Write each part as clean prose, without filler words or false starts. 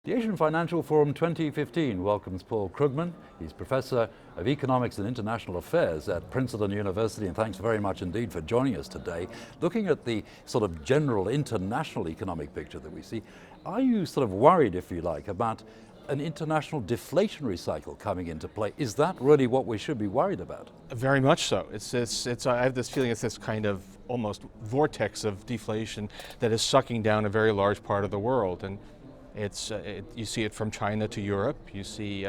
The Asian Financial Forum 2015 welcomes Paul Krugman. He's Professor of Economics and International Affairs at Princeton University, and thanks very much indeed for joining us today. Looking at the sort of general international economic picture that we see, are you sort of worried, if you like, about an international deflationary cycle coming into play? Is that really what we should be worried about? Very much so. I have this feeling it's this kind of almost vortex of deflation that is sucking down a very large part of the world. And you see it from China to Europe. You see,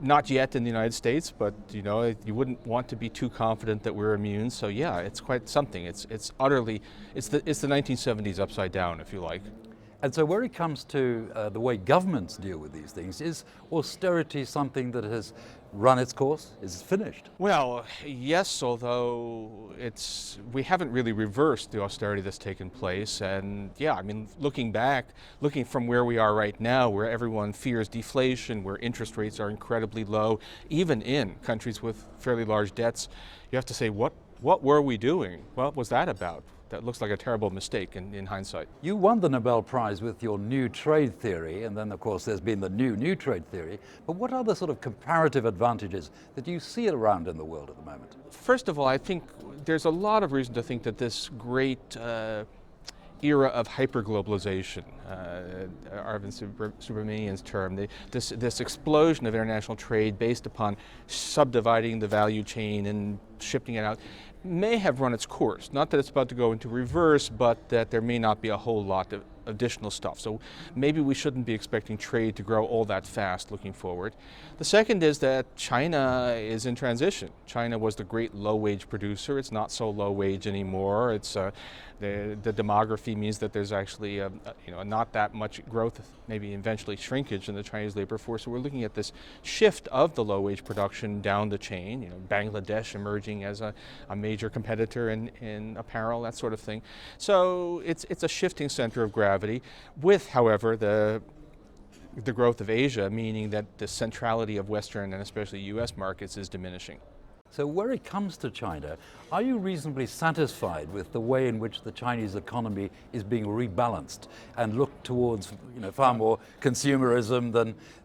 not yet in the United States, but you wouldn't want to be too confident that we're immune. So yeah, it's quite something. It's the 1970s upside down, if you like. And so where it comes to the way governments deal with these things, is austerity something that has run its course? Is it finished? Well, yes, although we haven't really reversed the austerity that's taken place. And yeah, I mean, looking from where we are right now, where everyone fears deflation, where interest rates are incredibly low, even in countries with fairly large debts, you have to say, what were we doing? What was that about? That looks like a terrible mistake in hindsight. You won the Nobel Prize with your new trade theory, and then of course there's been the new trade theory. But what are the sort of comparative advantages that you see around in the world at the moment? First of all, I think there's a lot of reason to think that this great era of hyperglobalization, Arvind Subramanian's term, this explosion of international trade based upon subdividing the value chain and shifting it out, may have run its course. Not that it's about to go into reverse, but that there may not be a whole lot of additional stuff. So maybe we shouldn't be expecting trade to grow all that fast looking forward. The second is that China is in transition. China was the great low-wage producer. It's not so low-wage anymore. The demography means that there's actually not that much growth, maybe eventually shrinkage in the Chinese labor force. So we're looking at this shift of the low-wage production down the chain. Bangladesh emerging as a major competitor in apparel, that sort of thing. So it's a shifting center of gravity, with, however, the growth of Asia, meaning that the centrality of Western and especially U.S. markets is diminishing. So where it comes to China, are you reasonably satisfied with the way in which the Chinese economy is being rebalanced and look towards far more consumerism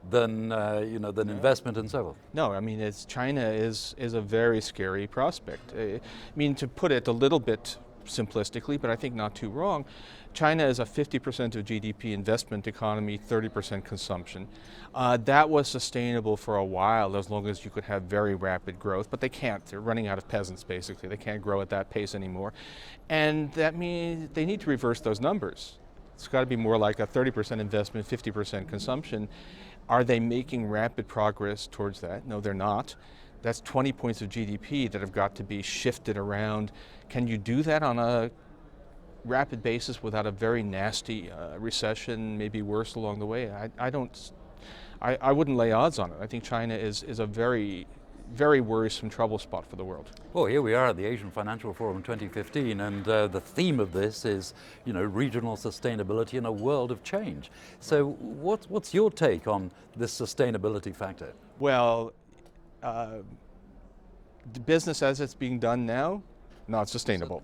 than investment and so forth? No, I mean China is a very scary prospect. I mean, to put it a little bit simplistically, but I think not too wrong, China is a 50% of GDP investment economy, 30% consumption. That was sustainable for a while as long as you could have very rapid growth, but they can't. They're running out of peasants, basically. They can't grow at that pace anymore. And that means they need to reverse those numbers. It's got to be more like a 30% investment, 50% consumption. Are they making rapid progress towards that? No, they're not. That's 20 points of GDP that have got to be shifted around. Can you do that on a rapid basis without a very nasty recession, maybe worse along the way? I wouldn't lay odds on it. I think China is a very, very worrisome trouble spot for the world. Well, here we are at the Asian Financial Forum 2015, and the theme of this is, regional sustainability in a world of change. So what's your take on this sustainability factor? Well, the business as it's being done now, not sustainable.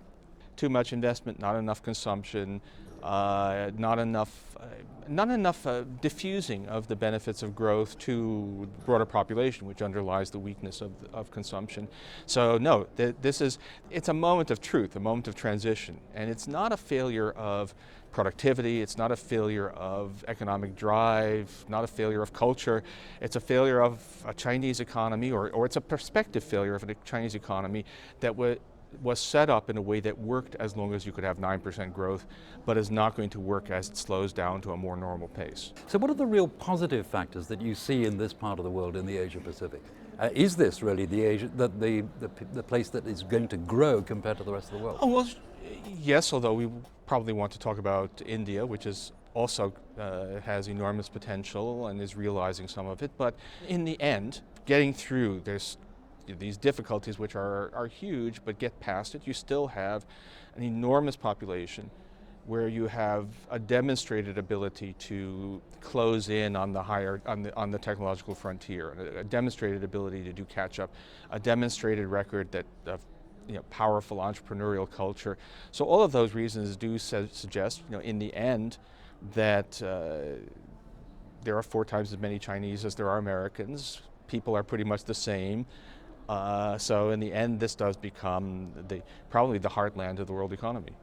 Too much investment, not enough consumption, not enough diffusing of the benefits of growth to the broader population, which underlies the weakness of consumption. So no, it's a moment of truth, a moment of transition, and it's not a failure of productivity, it's not a failure of economic drive, not a failure of culture. It's a failure of a Chinese economy, or it's a prospective failure of a Chinese economy that was set up in a way that worked as long as you could have 9% growth, but is not going to work as it slows down to a more normal pace. So what are the real positive factors that you see in this part of the world, in the Asia Pacific? Is this really the place that is going to grow compared to the rest of the world? Oh, well, yes, although we probably want to talk about India, which is also has enormous potential and is realizing some of it. But in the end, getting through these difficulties, which are huge, but get past it, you still have an enormous population where you have a demonstrated ability to close in on the technological frontier, a demonstrated ability to do catch up, a demonstrated record of powerful entrepreneurial culture. So all of those reasons do suggest, in the end, that there are 4 times as many Chinese as there are Americans. People are pretty much the same. So in the end, this does become probably the heartland of the world economy.